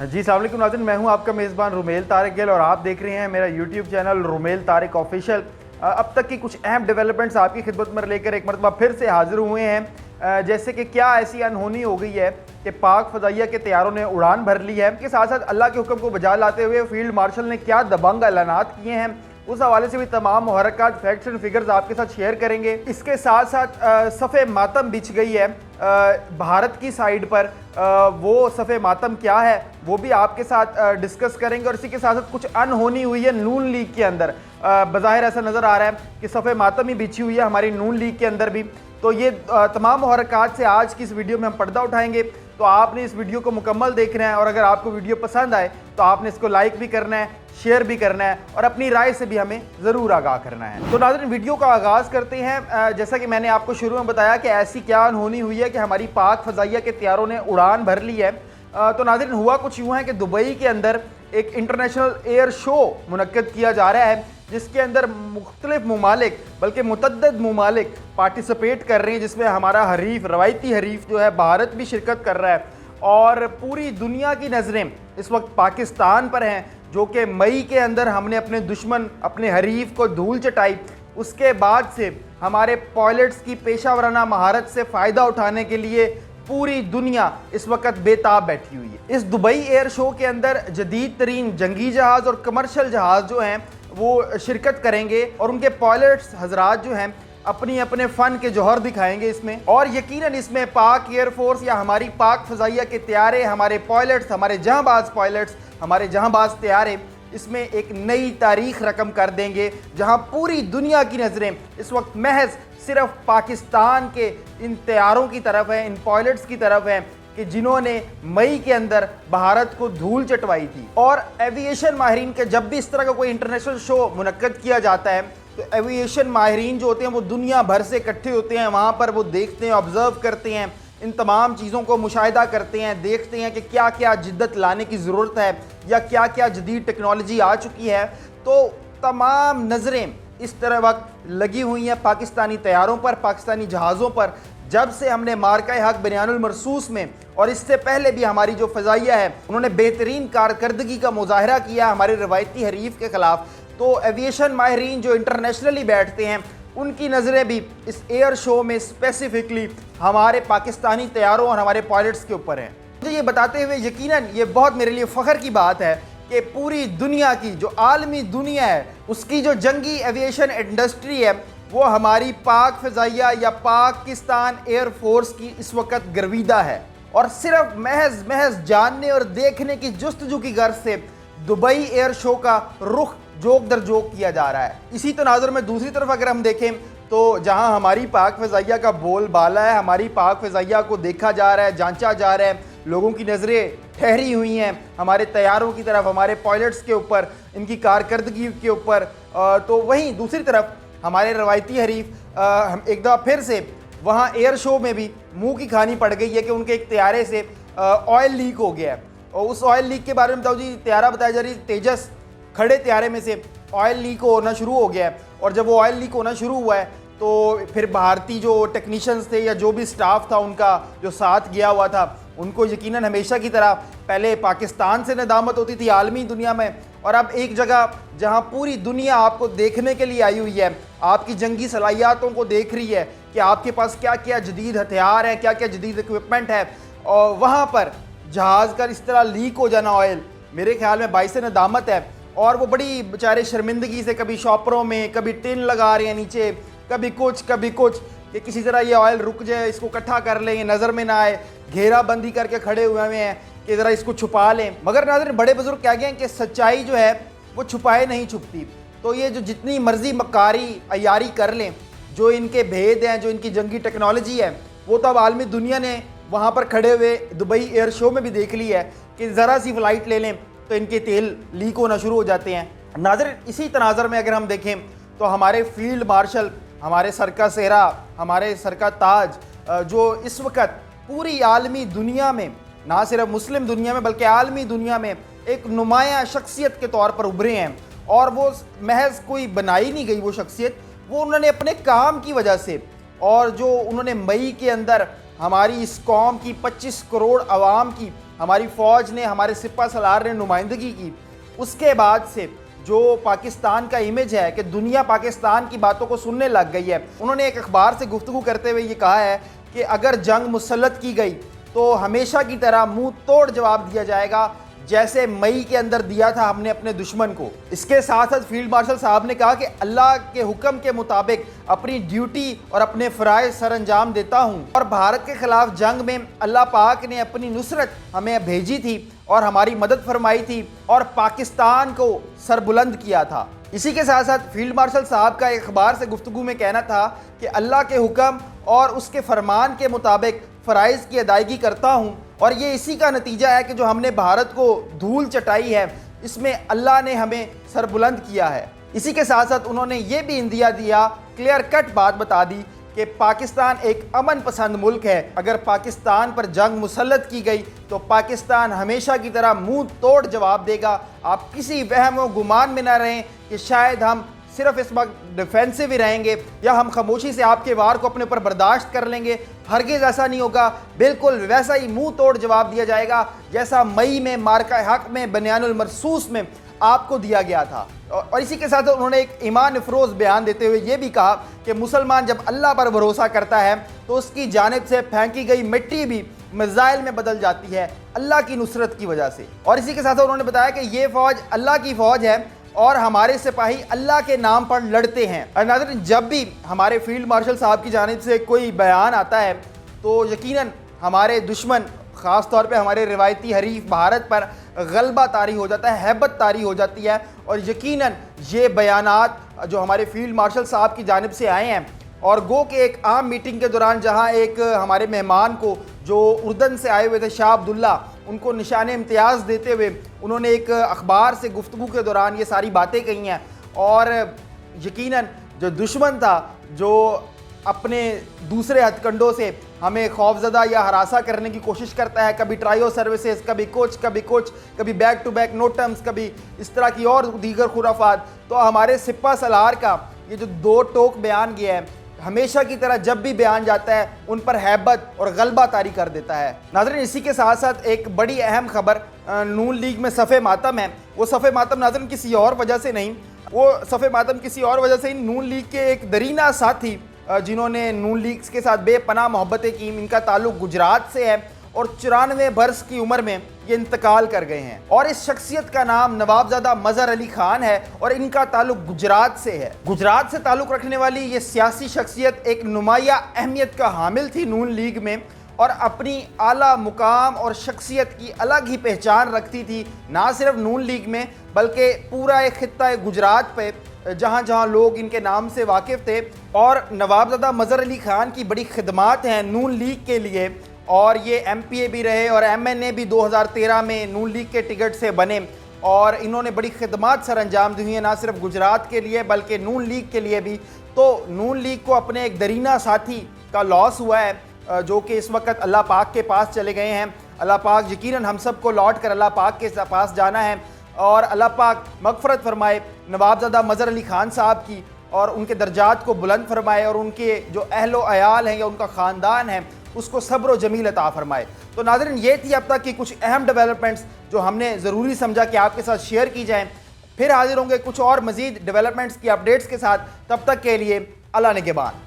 जी अस्सलाम वालेकुम नाज़रीन, मैं हूं आपका मेज़बान रुमेल तारिक गिल और आप देख रहे हैं मेरा YouTube channel Rumel Tariq official. अब तक की कुछ अहम डेवलपमेंट्स आपकी खिदमत में लेकर एक मरतबा फिर से हाजिर हुए हैं। जैसे कि क्या ऐसी अनहोनी हो गई है कि पाक फ़ज़ाइया के तैयारों ने उड़ान भर ली है, के साथ साथ अल्लाह के हुक्म को बजा लाते हुए फील्ड मार्शल ने क्या दबंग ऐलानात किए हैं, उस हवाले से भी तमाम मुहर्रकात, फैक्ट्स एंड फिगर्स आपके साथ शेयर करेंगे। इसके साथ साथ सफ़े मातम बिछ गई है भारत की साइड पर, वो सफ़े मातम क्या है वो भी आपके साथ डिस्कस करेंगे। और इसी के साथ साथ कुछ अनहोनी हुई है नून लीग के अंदर, बज़ाहिर ऐसा नज़र आ रहा है कि सफ़े मातम ही बिछी हुई है हमारी नून लीग के अंदर भी। तो ये तमाम मुहर्रकात से आज की इस वीडियो में हम पर्दा उठाएंगे, तो आपने इस वीडियो को मुकम्मल देखना है और अगर आपको वीडियो पसंद आए तो आपने इसको लाइक भी करना है, शेयर भी करना है और अपनी राय से भी हमें ज़रूर आगाह करना है। तो नाज़रीन वीडियो का आगाज़ करते हैं। जैसा कि मैंने आपको शुरू में बताया कि ऐसी क्या अनहोनी हुई है कि हमारी पाक फ़ज़ाइया के तैयारों ने उड़ान भर ली है। तो नाज़रीन हुआ कुछ यूँ है कि दुबई के अंदर एक इंटरनेशनल एयर शो मुनक्किद किया जा रहा है, जिसके अंदर मुख्तलिफ ममालिक बल्कि मुतअद्दिद ममालिक पार्टिसिपेट कर रहे हैं, जिसमें हमारा हरीफ, रवायती हरीफ जो है भारत भी शिरकत कर रहा है। और पूरी दुनिया की नज़रें इस वक्त पाकिस्तान पर हैं, जो कि मई के अंदर हमने अपने दुश्मन, अपने हरीफ को धूल चटाई। उसके बाद से हमारे पायलट्स की पेशा वराना महारत से फ़ायदा उठाने के लिए पूरी दुनिया इस वक्त बेताब बैठी हुई है। इस दुबई एयर शो के अंदर जदीद तरीन जंगी जहाज़ और कमर्शल जहाज़ जो हैं वो शिरकत करेंगे और उनके पायलट्स हजरात जो हैं अपनी अपने फ़न के जौहर दिखाएंगे इसमें। और यकीनन इसमें पाक एयरफोर्स या हमारी पाक फ़ज़ाइया के तैयारे, हमारे पायलट्स, हमारे जहाँबाज पायलट्स, हमारे जहाँबाज तैयारे इसमें एक नई तारीख रकम कर देंगे, जहाँ पूरी दुनिया की नज़रें इस वक्त महज सिर्फ पाकिस्तान के इन तैयारों की तरफ है, इन पायलट्स की तरफ है कि जिन्होंने मई के अंदर भारत को धूल चटवाई थी। और एविएशन माहिरीन के जब भी इस तरह का कोई इंटरनेशनल शो मुनक्किद किया जाता है तो एविएशन माहिरीन जो होते हैं वो दुनिया भर से इकट्ठे होते हैं, वहाँ पर वो देखते हैं, ऑब्ज़र्व करते हैं, इन तमाम चीज़ों को मुशाहिदा करते हैं, देखते हैं कि क्या क्या जिद्दत लाने की ज़रूरत है या क्या क्या जदीद टेक्नोलॉजी आ चुकी है। तो तमाम नज़रें इस तरह वक्त लगी हुई हैं पाकिस्तानी तैयारों पर, पाकिस्तानी जहाज़ों पर। जब से हमने मार्का हक बनियानुल मरसूस में और इससे पहले भी हमारी जो फ़ज़ाइया है उन्होंने बेहतरीन कारकर्दगी का मुजाहरा किया हमारे रवायती हरीफ के ख़िलाफ़, तो एविएशन माहिरीन जो इंटरनेशनली बैठते हैं उनकी नज़रें भी इस एयर शो में स्पेसिफिकली हमारे पाकिस्तानी तैयारों और हमारे पायलट्स के ऊपर हैं। मुझे ये बताते हुए यकीनन ये बहुत मेरे लिए फ़ख्र की बात है कि पूरी दुनिया की जो आलमी दुनिया है उसकी जो जंगी एविएशन इंडस्ट्री है वो हमारी पाक फ़ज़ाइया या पाकिस्तान एयर फोर्स की इस वक्त गर्विदा है। और सिर्फ महज जानने और देखने की जुस्तजू की गर्ज से दुबई एयर शो का रुख जोक दर जोक किया जा रहा है। इसी तनाज़ुर में दूसरी तरफ अगर हम देखें तो जहां हमारी पाक फ़ज़ाइया का बोल बाला है, हमारी पाक फ़ज़ाइया को देखा जा रहा है, जांचा जा रहा है, लोगों की नज़रें ठहरी हुई हैं हमारे तैयारों की तरफ, हमारे पायलट्स के ऊपर, इनकी कारकर्दगी के ऊपर, तो वहीं दूसरी तरफ हमारे रवायती हरीफ एक दफ़ा फिर से वहाँ एयर शो में भी मुँह की खानी पड़ गई है कि उनके एक तैयारे से ऑयल लीक हो गया है। और उस ऑयल लीक के बारे में बताओ जी, तैयारा बताया जा रही तेजस खड़े तैयारे में से ऑयल लीक होना शुरू हो गया है। और जब वो ऑयल लीक होना शुरू हुआ है तो फिर भारतीय जो टेक्नीशियंस थे या जो भी स्टाफ था उनका जो साथ गया हुआ था उनको यकीनन हमेशा की तरह पहले पाकिस्तान से नदामत होती थी आलमी दुनिया में, और अब एक जगह जहां पूरी दुनिया आपको देखने के लिए आई हुई है, आपकी जंगी सलाहियतों को देख रही है कि आपके पास क्या क्या जदीद हथियार है, क्या क्या जदीद इक्विपमेंट है, और वहाँ पर जहाज़ का इस तरह लीक हो जाना ऑयल मेरे ख्याल में बाइस नदामत है। और वो बड़ी बेचारे शर्मिंदगी से कभी शॉपरों में कभी टिन लगा रहे हैं नीचे, कभी कुछ कि किसी तरह ये ऑयल रुक जाए, इसको इकट्ठा कर लें, नज़र में ना आए, घेरा बंदी करके खड़े हुए हैं कि ज़रा इसको छुपा लें। मगर नाज़रीन बड़े बुजुर्ग क्या गए कि सच्चाई जो है वो छुपाए नहीं छुपती। तो ये जो जितनी मर्जी मक्कारी अयारी कर लें, जो इनके भेद हैं, जो इनकी जंगी टेक्नोलॉजी है, वो तो अब आलमी दुनिया ने वहाँ पर खड़े हुए दुबई एयर शो में भी देख ली है कि ज़रा सी फ़्लाइट ले लें तो इनके तेल लीक होना शुरू हो जाते हैं। नाज़रीन इसी तनाज़र में अगर हम देखें तो हमारे फील्ड मार्शल, हमारे सर का सेहरा, हमारे सर का ताज, जो इस वक्त पूरी आलमी दुनिया में, ना सिर्फ मुस्लिम दुनिया में बल्कि आलमी दुनिया में एक नुमाया शख्सियत के तौर पर उभरे हैं। और वो महज कोई बनाई नहीं गई वो शख्सियत, वो उन्होंने अपने काम की वजह से और जो उन्होंने मई के अंदर ہماری اس قوم کی 25 کروڑ عوام کی ہماری فوج نے، ہمارے سپہ سالار نے نمائندگی کی، اس کے بعد سے جو پاکستان کا امیج ہے کہ دنیا پاکستان کی باتوں کو سننے لگ گئی ہے۔ انہوں نے ایک اخبار سے گفتگو کرتے ہوئے یہ کہا ہے کہ اگر جنگ مسلط کی گئی تو ہمیشہ کی طرح منہ توڑ جواب دیا جائے گا، جیسے مئی کے اندر دیا تھا ہم نے اپنے دشمن کو۔ اس کے ساتھ ساتھ فیلڈ مارشل صاحب نے کہا کہ اللہ کے حکم کے مطابق اپنی ڈیوٹی اور اپنے فرائض سر انجام دیتا ہوں، اور بھارت کے خلاف جنگ میں اللہ پاک نے اپنی نصرت ہمیں بھیجی تھی اور ہماری مدد فرمائی تھی اور پاکستان کو سر بلند کیا تھا۔ اسی کے ساتھ ساتھ فیلڈ مارشل صاحب کا ایک اخبار سے گفتگو میں کہنا تھا کہ اللہ کے حکم اور اس کے فرمان کے مطابق فرائض کی ادائیگی کرتا ہوں، اور یہ اسی کا نتیجہ ہے کہ جو ہم نے بھارت کو دھول چٹائی ہے، اس میں اللہ نے ہمیں سر بلند کیا ہے۔ اسی کے ساتھ ساتھ انہوں نے یہ بھی اندیہ دیا، کلیئر کٹ بات بتا دی کہ پاکستان ایک امن پسند ملک ہے، اگر پاکستان پر جنگ مسلط کی گئی تو پاکستان ہمیشہ کی طرح منہ توڑ جواب دے گا۔ آپ کسی وہم و گمان میں نہ رہیں کہ شاید ہم صرف اس وقت ڈیفینسو ہی رہیں گے یا ہم خاموشی سے آپ کے وار کو اپنے اوپر برداشت کر لیں گے، ہرگز ایسا نہیں ہوگا۔ بالکل ویسا ہی منہ توڑ جواب دیا جائے گا جیسا مئی میں مارکہ حق میں بنیان المرصوص میں آپ کو دیا گیا تھا۔ اور اسی کے ساتھ انہوں نے ایک ایمان افروز بیان دیتے ہوئے یہ بھی کہا کہ مسلمان جب اللہ پر بھروسہ کرتا ہے تو اس کی جانب سے پھینکی گئی مٹی بھی میزائل میں بدل جاتی ہے اللہ کی نصرت کی وجہ سے۔ اور اسی کے ساتھ انہوں نے بتایا کہ یہ فوج اللہ کی فوج ہے اور ہمارے سپاہی اللہ کے نام پر لڑتے ہیں۔ اور ناظرین، جب بھی ہمارے فیلڈ مارشل صاحب کی جانب سے کوئی بیان آتا ہے تو یقیناً ہمارے دشمن، خاص طور پہ ہمارے روایتی حریف بھارت پر غلبہ طاری ہو جاتا ہے، ہیبت طاری ہو جاتی ہے، اور یقیناً یہ بیانات جو ہمارے فیلڈ مارشل صاحب کی جانب سے آئے ہیں، اور گو کہ ایک عام میٹنگ کے دوران جہاں ایک ہمارے مہمان کو جو اردن سے آئے ہوئے تھے شاہ عبداللہ، ان کو نشان امتیاز دیتے ہوئے انہوں نے ایک اخبار سے گفتگو کے دوران یہ ساری باتیں کہی ہیں، اور یقیناً جو دشمن تھا جو اپنے دوسرے ہتھ کنڈوں سے ہمیں خوفزدہ یا ہراساں کرنے کی کوشش کرتا ہے، کبھی ٹرائیو سروسز، کبھی کچھ کبھی back to back no terms, کبھی اس طرح کی اور دیگر خرافات، تو ہمارے سپہ سالار کا یہ جو دو ٹوک بیان گیا ہے ہمیشہ کی طرح جب بھی بیان جاتا ہے ان پر ہیبت اور غلبہ طاری کر دیتا ہے۔ ناظرین، اسی کے ساتھ ساتھ ایک بڑی اہم خبر نون لیگ میں صف ماتم ہے۔ وہ صف ماتم ناظرین کسی اور وجہ سے نہیں، وہ صف ماتم کسی اور وجہ سے نون لیگ کے ایک درینہ ساتھی جنہوں نے نون لیگ کے ساتھ بے پناہ محبتیں کی، ان کا تعلق گجرات سے ہے اور 94 برس کی عمر میں یہ انتقال کر گئے ہیں، اور اس شخصیت کا نام نوابزادہ مظہر علی خان ہے اور ان کا تعلق گجرات سے ہے۔ گجرات سے تعلق رکھنے والی یہ سیاسی شخصیت ایک نمایاں اہمیت کا حامل تھی نون لیگ میں، اور اپنی اعلیٰ مقام اور شخصیت کی الگ ہی پہچان رکھتی تھی، نہ صرف نون لیگ میں بلکہ پورا ایک خطہ گجرات پہ جہاں جہاں لوگ ان کے نام سے واقف تھے۔ اور نوابزادہ مظہر علی خان کی بڑی خدمات ہیں نون لیگ کے لیے، اور یہ ایم پی اے بھی رہے اور ایم این اے بھی 2013 میں نون لیگ کے ٹکٹ سے بنے، اور انہوں نے بڑی خدمات سر انجام دی ہیں نہ صرف گجرات کے لیے بلکہ نون لیگ کے لیے بھی۔ تو نون لیگ کو اپنے ایک درینہ ساتھی کا لاس ہوا ہے جو کہ اس وقت اللہ پاک کے پاس چلے گئے ہیں۔ اللہ پاک یقیناً ہم سب کو لوٹ کر اللہ پاک کے پاس جانا ہے، اور اللہ پاک مغفرت فرمائے نوابزادہ مظہر علی خان صاحب کی، اور ان کے درجات کو بلند فرمائے، اور ان کے جو اہل و عیال ہیں یا ان کا خاندان ہے اس کو صبر و جمیل عطا فرمائے۔ تو ناظرین، یہ تھی اب تک کی کچھ اہم ڈیولپمنٹس جو ہم نے ضروری سمجھا کہ آپ کے ساتھ شیئر کی جائیں۔ پھر حاضر ہوں گے کچھ اور مزید ڈیولپمنٹس کی اپڈیٹس کے ساتھ، تب تک کے لیے اللہ نگہبان۔